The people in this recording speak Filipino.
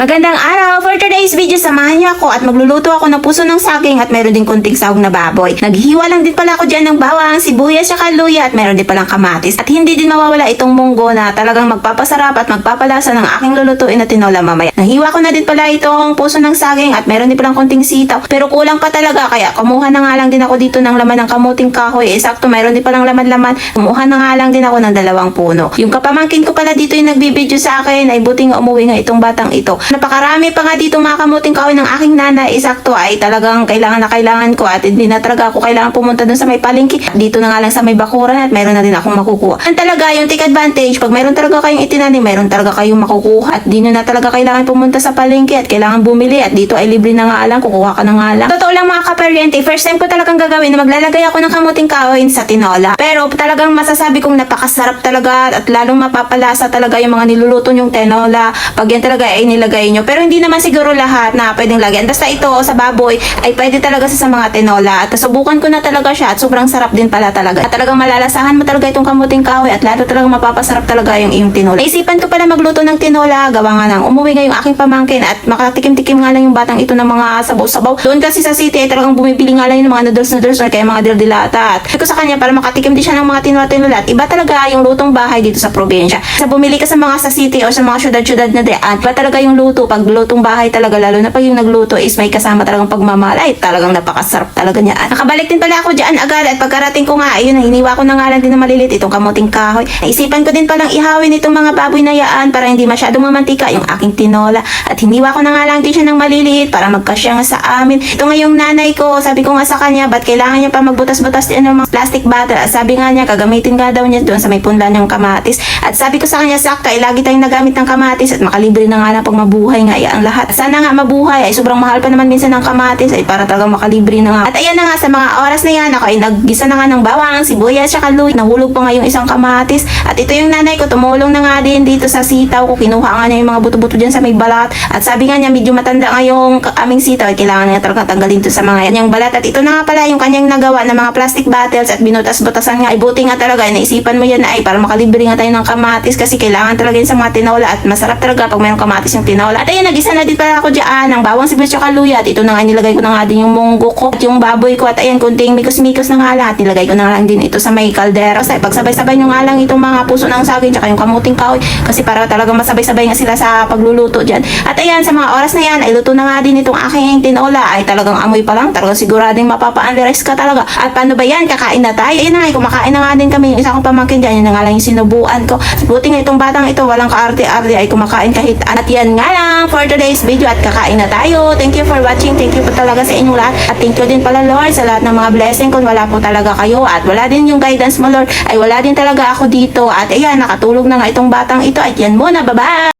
Magandang araw! For today's video, samahan niyo ako at magluluto ako ng puso ng saging at meron din konting sahog na baboy. Naghihiwa lang din pala ako dyan ng bawang, sibuyas at luya at meron din palang kamatis. At hindi din mawawala itong munggo na talagang magpapasarap at magpapalasa ng aking lulutuin na tinola mamaya. Nahiwa ko na din pala itong puso ng saging at meron din palang konting sitaw. Pero kulang pa talaga kaya kumuha na nga lang din ako dito ng laman ng kamuting kahoy. Sakto meron din palang laman-laman. Kumuha na nga lang din ako ng 2 puno. Yung kapamangkin ko pala dito yung nagbibideo sa akin ay buti nga umuwi nga itong batang ito. Napakarami pa nga dito mga kamuting kahoy ng aking nanay. Sakto ay talagang kailangan na kailangan ko at hindi na talaga ako kailangan pumunta dun sa may palengke. Dito na nga lang sa may bakuran at meron na din akong makukuha. Yan talaga yung take advantage. Pag meron talaga kayong itinanim, meron talaga kayong makukuha at di nyo na talaga kailangan pumunta sa palengke at kailangan bumili at dito ay libre na nga lang, kukuha ka na nga lang. Totoo lang mga kaparyente, first time ko talagang gagawin na maglalagay ako ng kamuting kahoy sa tinola. Pero talagang masasabi kong napakasarap talaga at lalong mapapalasa talaga yung mga niluluto nyong tinola pag yan talaga ay nilagay nyo. Pero hindi naman siguro lahat na pwedeng lagyan. Basta ito sa baboy ay pwede talaga sa mga tinola. At subukan ko na talaga siya at sobrang sarap din pala talaga. At talagang malalasahan mo talaga itong kamuting kahoy at lalo talagang mapapasarap talaga yung iyong tinola. Naisipan ko pala magluto ng tinola, gawa nga nang umuwi nga yung aking pamangkin at makatikim-tikim nga lang yung batang ito ng mga sabaw-sabaw. Doon kasi sa city ay talagang bumibili nga lang yung mga noodles or kaya mga dildilata. At sabi ko sa kanya para makatikim din siya ng mga tinola at iba talaga yung lutong bahay dito sa probinsya. Sa bumili ka sa mga sa city o sa mga syudad-syudad na diyan, iba talaga yung luto pag lutong bahay talaga, lalo na pag yung nagluto is may kasama talagang pagmamahal, ay talagang napakasarap talaga niya. At nakabalik din pala ako dyan agad at pagkarating ko nga, ayun, hiniwa ko na nga lang din na malilit itong kamuting kahoy. Naisipan ko din palang ihawin itong mga baboy na yaan para hindi masyadong mamantika yung aking tinola at hiniwa ko na nga lang din siya ng maliliit para magkasya nga sa amin. Ito nga yung nanay ko, sabi ko nga sa kanya, ba't kailangan niya pa magbutas-butas din ng mga plastic bottle? At sabi nga niya, kagamitin nga daw niya doon sa may punla ng kamatis. At sabi ko sa kanya, sakto, ay lagi tayong nagamit ng kamatis at makalibre na nga lang pag mabuhay nga ang lahat. At sana nga mabuhay, ay sobrang mahal pa naman minsan ng kamatis ay para talagang makalibre na nga. At ayan na nga, sa mga oras na yan, ako ay naggisa na nga ng bawang, sibuyas, at luya. Nahulog pa nga yung isang kamatis. At ito yung nanay ko, tumulong na nga din dito sa sitaw ko. Kinuha nga niya yung mga buto-buto dyan sa may balat. At sabi nga niya, medyo matanda nga yung aming sitaw at kailangan niya talaga tanggalin to sa mga yan yung balat. At ito na nga pala yung kanyang nagawa ng mga plastic bottles at binutas-butasan nga. Ay buti nga talaga, naisipan mo yan na ay para makalibre nga tayo ng kamatis kasi kailangan talaga yun sa mga tinola at masarap talaga pag mayroong kamatis yung tinola. At ayan, nagisa na din pala ako dyan ng bawang, sibuyas at luya. At ito na nga, nilagay ko na nga din yung munggo ko at yung baboy ko. At ayan, kunting mikos-mikos na nga lang at nilagay ko na lang din ito sa may kaldero. Kasi pagsabay-sabay nyo nga lang itong mga puso ng saging tsaka yung kamuting kahoy kasi para talaga masabay-sabay nga sila sa pagluluto dyan. At ayan, sa mga oras na yan ay luto na nga din itong aking tinola. Ay talagang amoy pa lang, talagang sigurading mapapa-underize ka talaga. At paano ba yan? Kakain na tayo. Ayun na nga, kumakain na nga din kami yung isa kong pamangkin dyan. Yun na nga lang yung sinubuan ko. Buti nga itong batang ito, walang kaarte-arte ay kumakain kahit. At yan nga lang for today's video at kakain na tayo. Thank you for watching. Thank you po talaga sa inyong lahat. At thank you din pala Lord sa lahat ng mga blessing. Kung wala po talaga kayo at wala din yung guidance mo Lord, ay wala din talaga ako dito. At ayan, nakatulog na nga itong batang ito. At yan muna. Bye-bye!